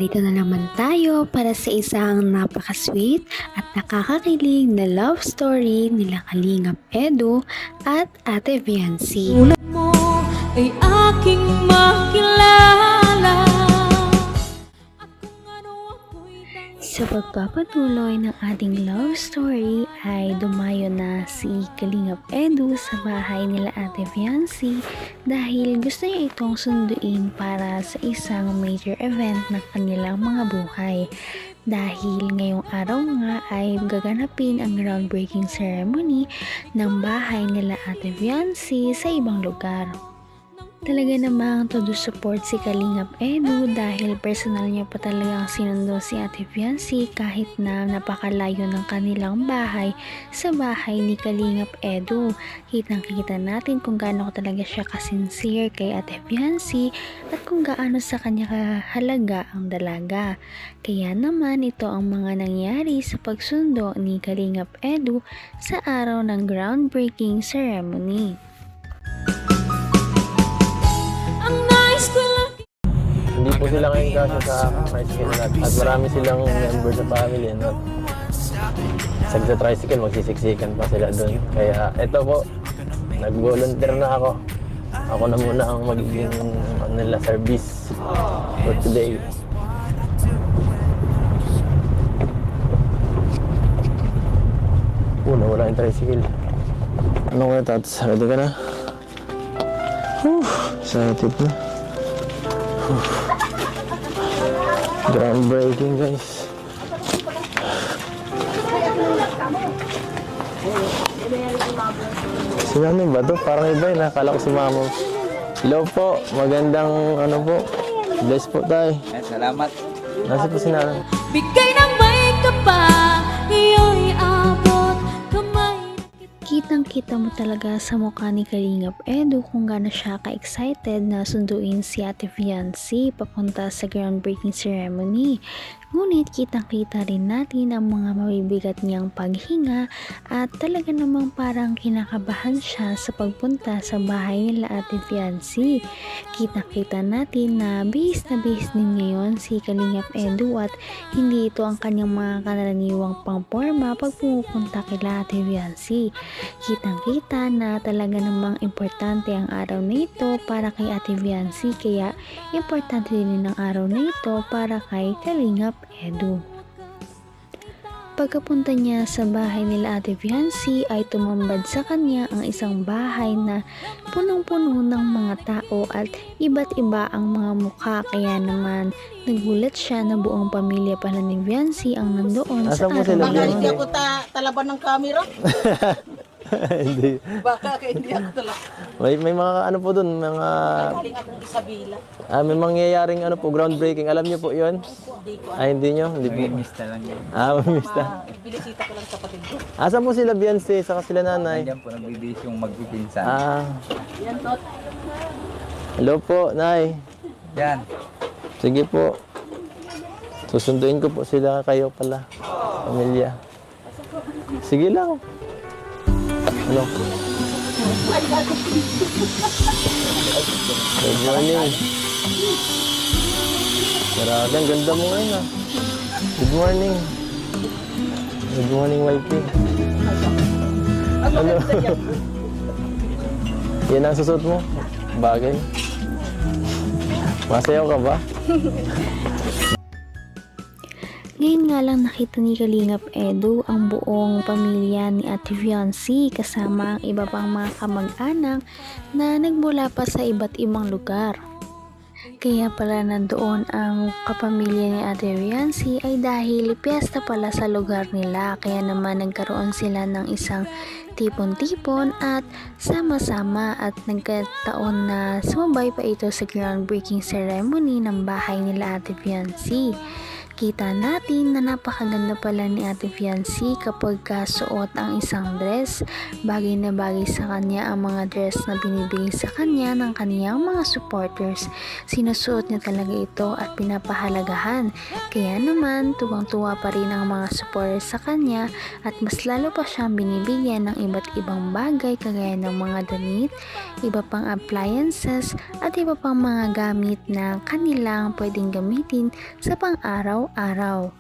Narito na naman tayo para sa isang napaka-sweet at nakakakilig na love story nila Kalingap Edu at Ate Viancy. Tulad mo ay aking makilala. Sa pagpapatuloy ng ating love story ay dumayo na si Kalingap Edu sa bahay nila Ate Viancy dahil gusto niya itong sunduin para sa isang major event ng kanilang mga buhay. Dahil ngayong araw nga ay gaganapin ang groundbreaking ceremony ng bahay nila Ate Viancy sa ibang lugar. Talaga namang todo support si Kalingap Edu dahil personal niya pa talagang sinundo si Ate Viancy kahit na napakalayo ng kanilang bahay sa bahay ni Kalingap Edu. Kitang-kita natin kung gaano talaga siya kasincere kay Ate Viancy at kung gaano sa kanya kahalaga ang dalaga. Kaya naman ito ang mga nangyari sa pagsundo ni Kalingap Edu sa araw ng groundbreaking ceremony. Hindi po sila ngayon kasi sa tricycle at marami silang member sa family. No? Sa tricycle, magsisiksikan pa sila doon. Kaya eto po, nag-volunteer na ako. Ako na muna ang magiging nila service for today. Nawala yung tricycle. Ano kaya Tats? Ready ka na? Excited na. Groundbreaking guys. Si Mami ba to? Parang iba yun. Nakala ko si Mama. Hello po. Magandang ano po. Bless po tayo. Salamat. Nasa po si Nanay. Bigay ng may kapal, iyo'y abot kamay. Kitang-kita mo talaga sa mukha ni Kalingap Edu kung gaano siya ka-excited na sunduin si Ate Viancy papunta sa groundbreaking ceremony. Ngunit kitang-kita rin natin ang mga mabibigat niyang paghinga at talaga namang parang kinakabahan siya sa pagpunta sa bahay nila Ate Viancy. Kitang-kita natin na bihis din ngayon si Kalingap Edu at hindi ito ang kanyang mga karaniwang pangporma pag pumupunta kila Ate Viancy. Kitang-kita na talaga namang importante ang araw na ito para kay Ate Viancy kaya importante din ang araw na ito para kay Kalingap Edu. Pagkapunta niya sa bahay nila Ate Viancy ay tumambad sa kanya ang isang bahay na punong-puno ng mga tao at iba't iba ang mga mukha kaya naman nagulat siya na buong pamilya pala ni Viancy ang nandoon sa araw na Baka yun. hindi ako talaban ng camera. Hindi. Baka hindi ako talaban. May mga ano po dun, mga Galing akong Isabela. may mangyayaring ano po, groundbreaking. Alam niyo po 'yon? Hindi ko. Ay, hindi niyo? Hindi po. Mista lang yun. Mamista. Binisita ko lang sa kapatid ko. Asan po sila Viancy, saka sila nanay? Nandiyan po nagbibis yung magpipinsan. Yan, Tot. Hello po, nay. Yan. Sige po. Susunduin ko po sila, kayo pala. Pamilya. Sige lang. Ano? Good morning. Grabe, ang ganda mo ngayon ah. Good morning. Good morning, wifey. Ano? Yan ang susot mo? Bagay. Masayaw ka ba? Ngayon nga lang nakita ni Kalingap Edu ang buong pamilya ni Ate Viancy kasama ang iba pang mga kamag-anak na nagmula pa sa iba't ibang lugar. Kaya pala nandoon ang kapamilya ni Ate Viancy ay dahil piyesta pala sa lugar nila kaya naman nagkaroon sila ng isang tipon-tipon at sama-sama at nagkataon na sumabay pa ito sa groundbreaking ceremony ng bahay nila Ate Viancy. makikita natin na napakaganda pala ni Ate Fiancé kapag kasuot ang isang dress. Bagay na bagay sa kanya ang mga dress na binibigay sa kanya ng kaniyang mga supporters. Sinusuot niya talaga ito at pinapahalagahan. Kaya naman, tuwang-tuwa pa rin ang mga supporters sa kanya at mas lalo pa siyang binibigyan ng iba't ibang bagay kagaya ng mga damit, iba pang appliances at iba pang mga gamit na kanilang pwedeng gamitin sa pang-araw-araw.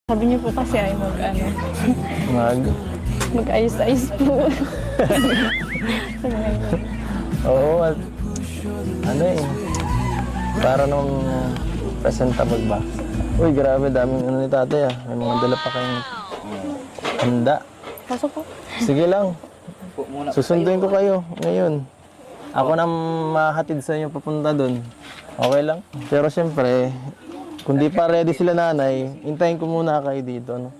Sabi niyo po kasi ay mag-ayos-ayos po. Oo, at ano eh, para nung presentable ba? Uy, grabe, daming ano ni tatay ah. May mga dala pa kayong handa. Pasok po. Sige lang, Po muna. susunduin ko kayo ngayon. Ako na mahatid sa inyo papunta doon. Okay lang? Pero siyempre, kung di pa ready sila nanay, hintayin ko muna kayo dito. No?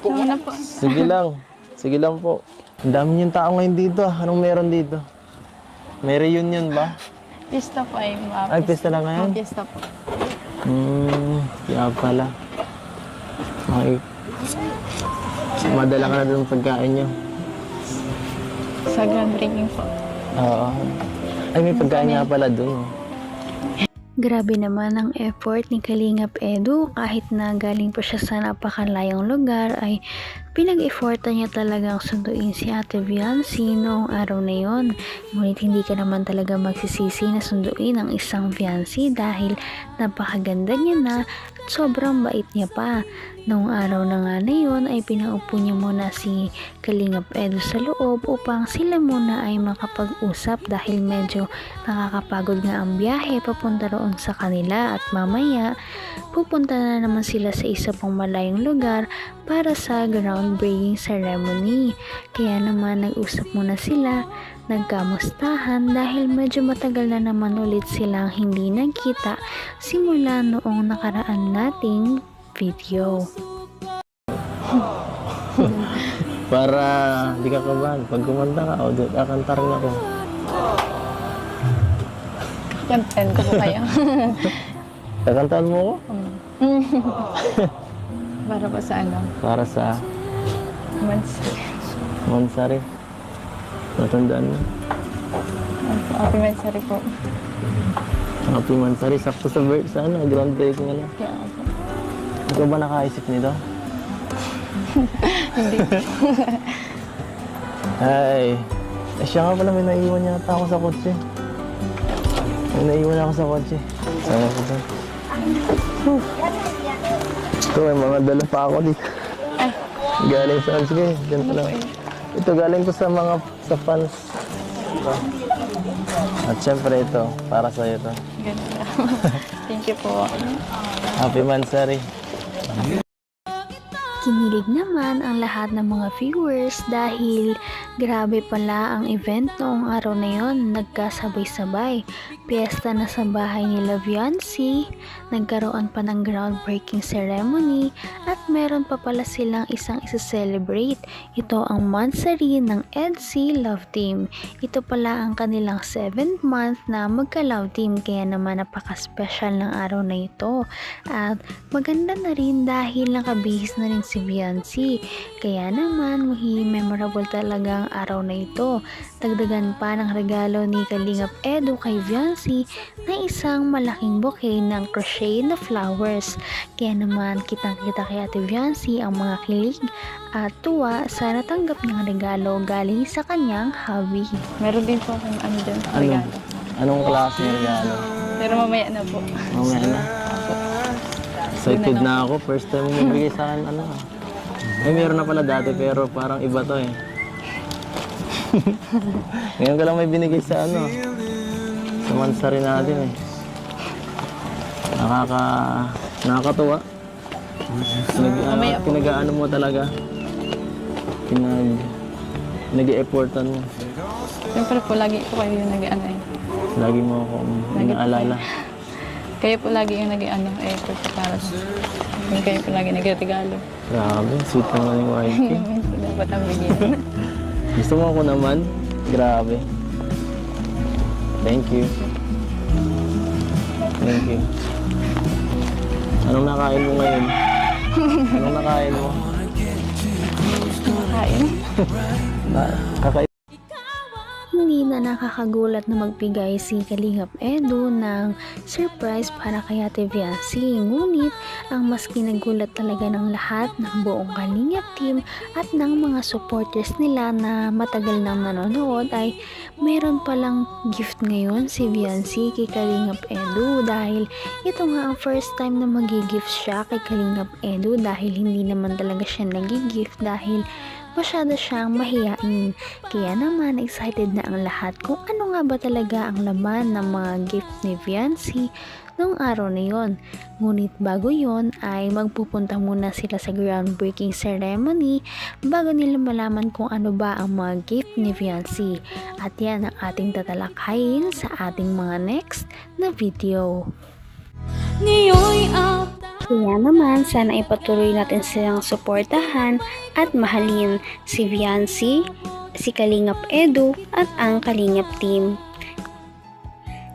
Muna po. Sige lang. Sige lang po. Ang dami niyong tao ngayon dito. Anong meron dito? May reunion ba? Pista po ay Ay, pista lang ngayon? Pista po. Kaya pala. Okay. Madala ka na doon pagkain niyo. Sa groundbreaking po. Oo. Ay, may pagkain nga pala doon. Grabe naman ang effort ni Kalingap Edu kahit na galing pa siya sa napakalayong lugar ay pinag-effortan niya talagang sunduin si Ate Fiancé noong araw na yon. Ngunit hindi ka naman talaga magsisisi na sunduin ang isang fiancé dahil napakaganda niya na at sobrang bait niya pa. Noong araw na nga na yun ay pinaupo niya muna si Kalingap Edu sa loob upang sila muna ay makapag-usap dahil medyo nakakapagod nga ang biyahe papunta roon sa kanila at mamaya pupunta na naman sila sa isa pang malayong lugar para sa groundbreaking ceremony. Kaya naman nag-usap muna sila, nagkamustahan dahil medyo matagal na naman ulit silang hindi nagkita simula noong nakaraan nating video. Para di ka kabahan. Pag kumanta ka, o kakanta rin ako. Kantahan ko po kayo. Kakantaan mo ako? Para po sa ano? Para sa Mansari. Natandaan mo. Happy Mansari po. Happy Mansari. Sakto sa groundbreaking ano. Kaya po. Ikaw ba nakaisip nito? Hindi. Ay. Siya nga pala, may naiwan yata ako sa kotse. May naiwan ako sa kotse. Sama ko ba? Ito, may mga dala pa ako dito. Ay. Galing sa sige, ganito lang. Ito galing ko sa mga fans. At syempre ito, para sa iyo to. Ganda. Thank you po. Happy Mansari. Kinilig naman ang lahat ng mga viewers dahil grabe pala ang event noong araw na yon. Nagkasabay-sabay. Piyesta na sa bahay nila Fiancé, nagkaroon pa ng groundbreaking ceremony at meron pa pala silang isang isa-celebrate. Ito ang monthsary ng EDC Love Team. Ito pala ang kanilang 7th month na magka-love team kaya naman napaka-special ng araw na ito. At maganda na rin dahil nakabihis na rin si Fiancé. Kaya naman memorable talaga ang araw na ito. Dagdagan pa ng regalo ni Kalingap Edu kay Fiancé na isang malaking bouquet ng crochet na flowers. Kaya naman kitang-kita kay Ate Fiancé ang mga kilig at tuwa sa natanggap ng regalo galing sa kanyang hubby. Meron din po akong ano dyan. Ano? Regalo. Anong klase ng regalo? Pero mamaya na po. Mamaya na. Excited na ako. First time mo mabigay sa akin, ano. Ay, meron na pala dati, pero parang iba to eh. Ngayon ko lang may binigay sa ano. Sa mansari natin eh. Nakakatuwa. Pinag-ano mo talaga. Pinag-e-effortan mo. Siyempre po, lagi po kayo yung nag-ano eh. Lagi mo ako inaalala. Kayo po lagi yung nag-ano effort para sa yung kayo po lagi nag-regalo. Grabe, sweet naman yung wife. Dapat ang bigyan. Gusto mo ako naman? Grabe. Thank you. Thank you. Anong nakain mo ngayon? Anong nakain mo? Kain. Kakain. Hindi na nakakagulat na magbigay si Kalingap Edu ng surprise para kay Ate Viancy. Ngunit ang mas kinagulat talaga ng lahat ng buong Kalingap team at ng mga supporters nila na matagal nang nanonood ay meron palang gift ngayon si Viancy kay Kalingap Edu, dahil ito nga ang first time na magi-gift siya kay Kalingap Edu, dahil hindi naman talaga siya nagi-gift dahil masyado siyang mahiyain. Kaya naman excited na ang lahat kung ano nga ba talaga ang laman ng mga gift ni Viancy noong araw na yon. Ngunit bago yon ay magpupunta muna sila sa groundbreaking ceremony bago nila malaman kung ano ba ang mga gift ni Viancy. At yan ang ating tatalakayin sa ating mga next na video. Ngayon'y abot Kaya naman, sana ipatuloy natin silang suportahan at mahalin si Viancy, si Kalingap Edu at ang Kalingap team.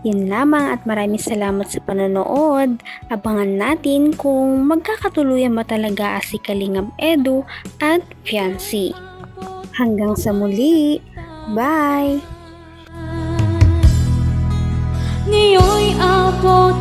Yun lamang at maraming salamat sa panonood. Abangan natin kung magkakatuluyan ba talaga si Kalingap Edu at Viancy. Hanggang sa muli. Bye! ngayon'y abot